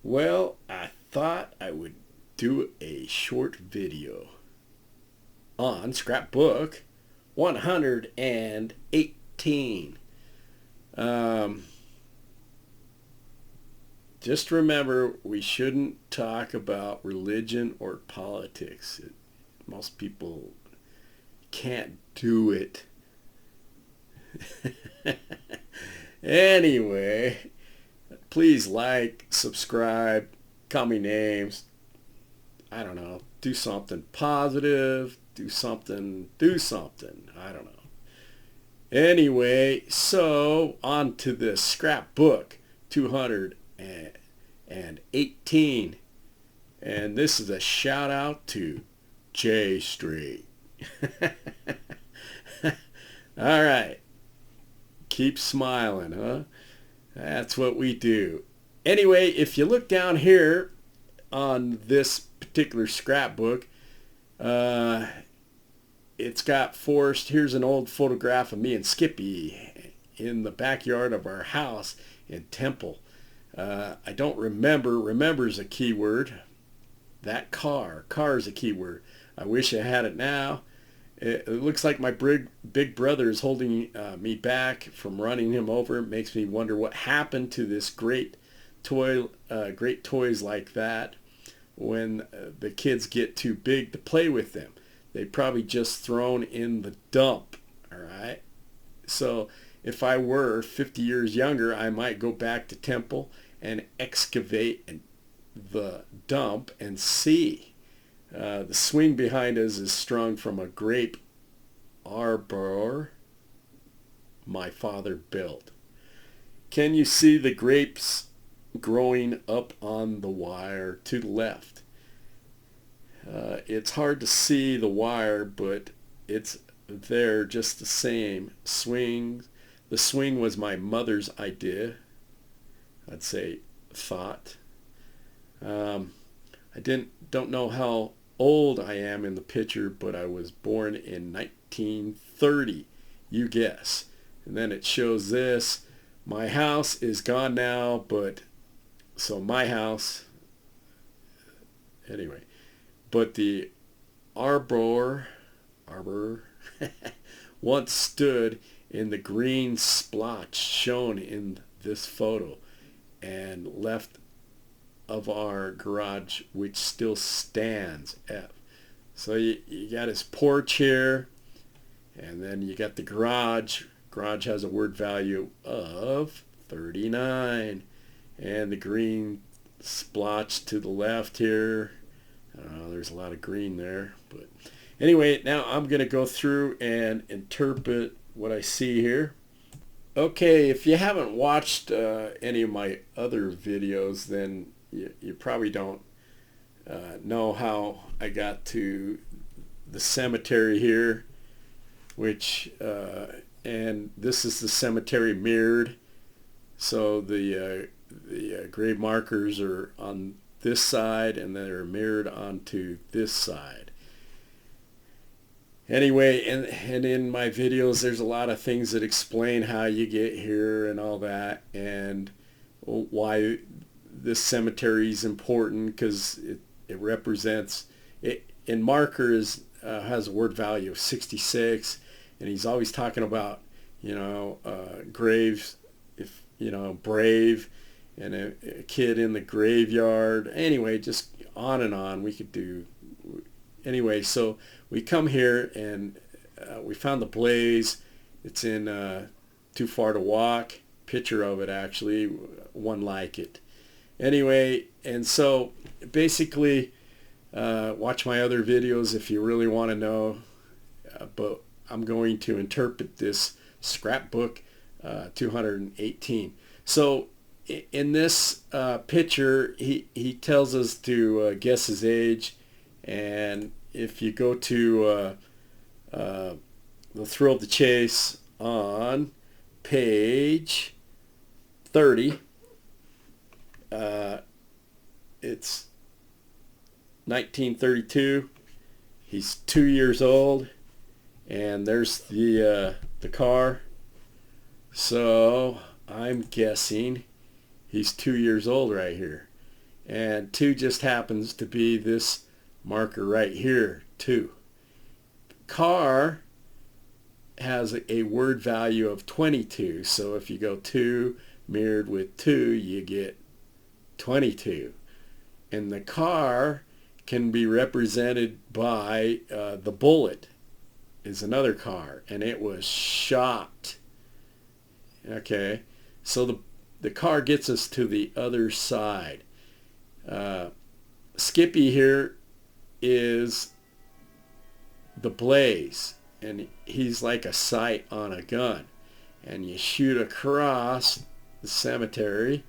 Well, I thought I would do a short video on Scrapbook 118. Um, just remember, we shouldn't talk about religion or politics. Most people can't do it. Anyway, please like, subscribe, call me names. I don't know. Do something positive. Do something. I don't know. Anyway, so on to this Scrapbook 218. And this is a shout out to J Street. All right. Keep smiling, huh? That's what we do. Anyway, if you look down here on this particular scrapbook, uh, it's got Forrest. Here's an old photograph of me and Skippy in the backyard of our house in Temple. I don't remember. Remember is a key word. That car is a key word. I wish I had it now. It looks like my big brother is holding me back from running him over. It makes me wonder what happened to this great toys like that when the kids get too big to play with them. They probably just thrown in the dump. All right. So if I were 50 years younger, I might go back to Temple and excavate the dump and see. The swing behind us is strung from a grape arbor my father built. Can you see the grapes growing up on the wire to the left? It's hard to see the wire, but it's there just the same. The swing was my mother's idea. I'd say thought. I don't know how old I am in the picture, but I was born in 1930. You guess. And then it shows this. My house is gone now, but so my house anyway. But the arbor once stood in the green splotch shown in this photo and left of our garage, which still stands. So you got his porch here, and then you got the garage. Garage has a word value of 39, and the green splotch to the left here. I don't know, there's a lot of green there, but anyway, now I'm going to go through and interpret what I see here. Okay, if you haven't watched any of my other videos, then you probably don't know how I got to the cemetery here, which and this is the cemetery mirrored. So the grave markers are on this side, and they're mirrored onto this side. Anyway, and in my videos, there's a lot of things that explain how you get here and all that, and why this cemetery is important, because it represents it. In markers has a word value of 66, and he's always talking about graves, if brave, and a kid in the graveyard. Anyway, just on and on we could do. Anyway, so we come here and we found the blaze. It's in Too Far to Walk. Picture of it, actually, one like it. Anyway, and so basically watch my other videos if you really want to know, but I'm going to interpret this scrapbook 218. So in this picture, he tells us to guess his age, and if you go to The Thrill of the Chase on page 30, it's 1932. He's 2 years old, and there's the car. So I'm guessing he's 2 years old right here. and 2 just happens to be this marker right here, 2. Car has a word value of 22, so if you go 2 mirrored with 2, you get 22. And the car can be represented by the bullet is another car, and it was shot. Okay, so the car gets us to the other side. Skippy here is the blaze, and he's like a sight on a gun, and you shoot across the cemetery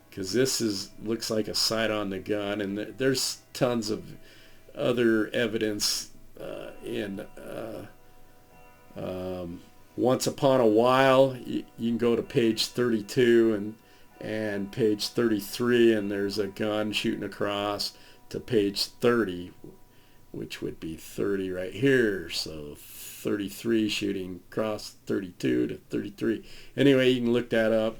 because this looks like a sight on the gun, and there's tons of other evidence in Once Upon a While. You can go to page 32 and page 33, and there's a gun shooting across to page 30, which would be 30 right here. So 33 shooting across 32 to 33. Anyway, you can look that up.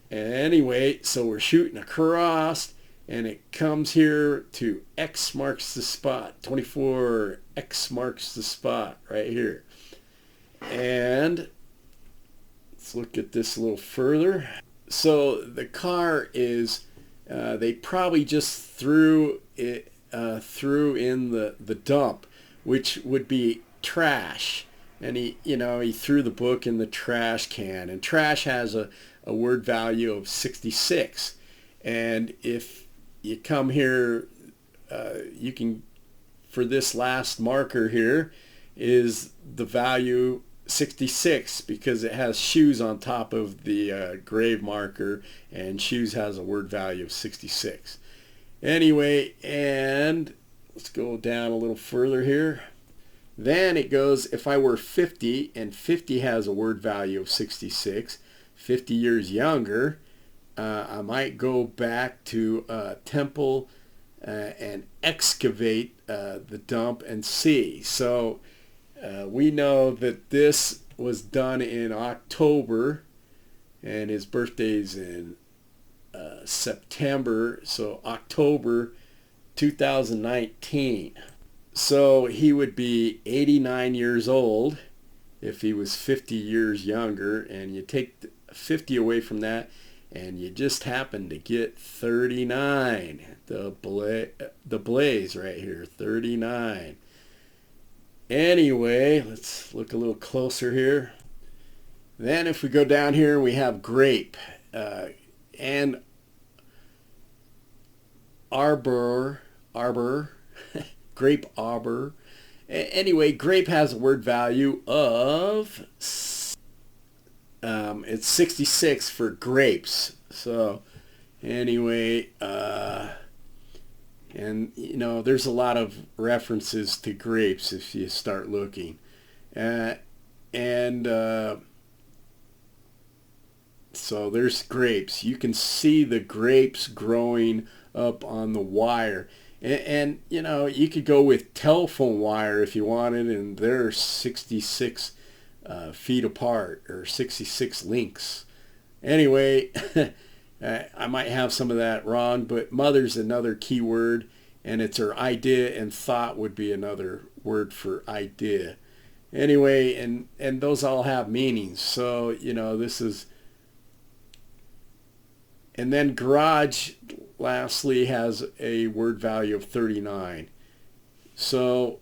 Anyway, so we're shooting across, and it comes here to X marks the spot. 24, X marks the spot right here. And let's look at this a little further. So the car is, they probably just threw it in the dump, which would be trash. And he threw the book in the trash can. And trash has a word value of 66. And if you come here, you can, for this last marker here, is the value 66 because it has shoes on top of the grave marker, and shoes has a word value of 66. Anyway, and let's go down a little further here. Then it goes, if I were 50, and 50 has a word value of 66, 50 years younger, I might go back to Temple and excavate the dump and see. So we know that this was done in October, and his birthday's in September, so October 2019. So he would be 89 years old if he was 50 years younger, and you take 50 away from that, and you just happen to get 39. The blaze right here, 39. Anyway, let's look a little closer here. Then if we go down here, we have grape and arbor, grape arbor. Anyway, grape has a word value of it's 66 for grapes. So anyway, and there's a lot of references to grapes if you start looking, so there's grapes. You can see the grapes growing up on the wire, and you could go with telephone wire if you wanted, and they're 66 feet apart, or 66 links. Anyway, I might have some of that wrong, but mother's another key word, and it's her idea, and thought would be another word for idea. Anyway, and those all have meanings. So this is, and then garage lastly has a word value of 39. So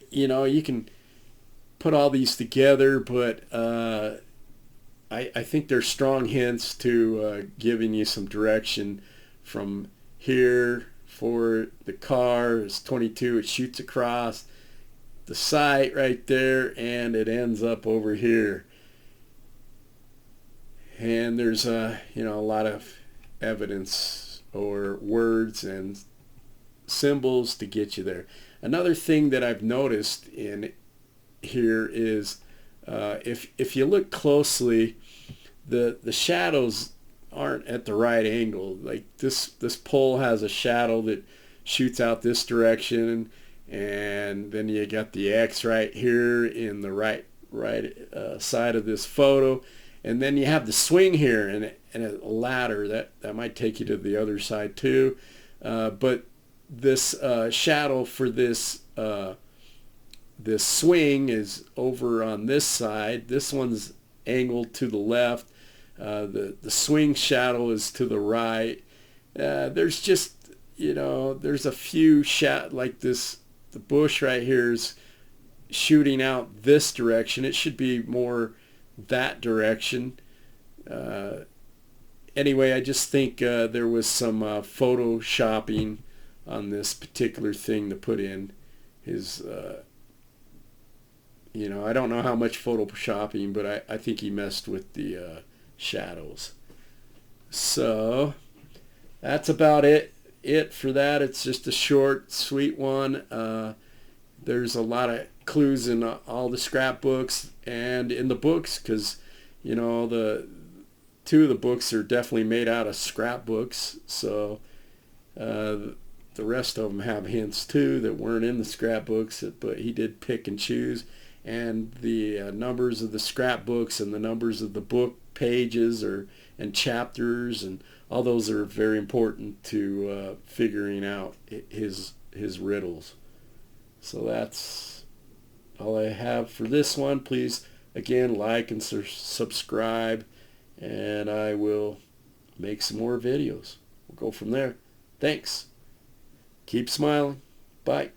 you can put all these together, but I think they're strong hints to giving you some direction from here. For the car is 22, it shoots across the site right there, and it ends up over here. And there's a lot of evidence or words and symbols to get you there. Another thing that I've noticed in here is if you look closely, the shadows aren't at the right angle. Like this pole has a shadow that shoots out this direction, and then you got the X right here in the right side of this photo, And then you have the swing here and a ladder that might take you to the other side too. But this shadow for this this swing is over on this side. This one's angled to the left. The swing shadow is to the right. There's just, there's a few like this. The bush right here is shooting out this direction. It should be more that direction. Anyway, I just think there was some photoshopping on this particular thing to put in his, I don't know how much photoshopping, but I think he messed with the shadows. So that's about it for that. It's just a short, sweet one. There's a lot of clues in all the scrapbooks and in the books, because the two of the books are definitely made out of scrapbooks, so the rest of them have hints too that weren't in the scrapbooks, but he did pick and choose. And the numbers of the scrapbooks and the numbers of the book pages and chapters, and all those are very important to figuring out his riddles. So that's all I have for this one. Please, again, like and subscribe, and I will make some more videos. We'll go from there. Thanks. Keep smiling. Bye.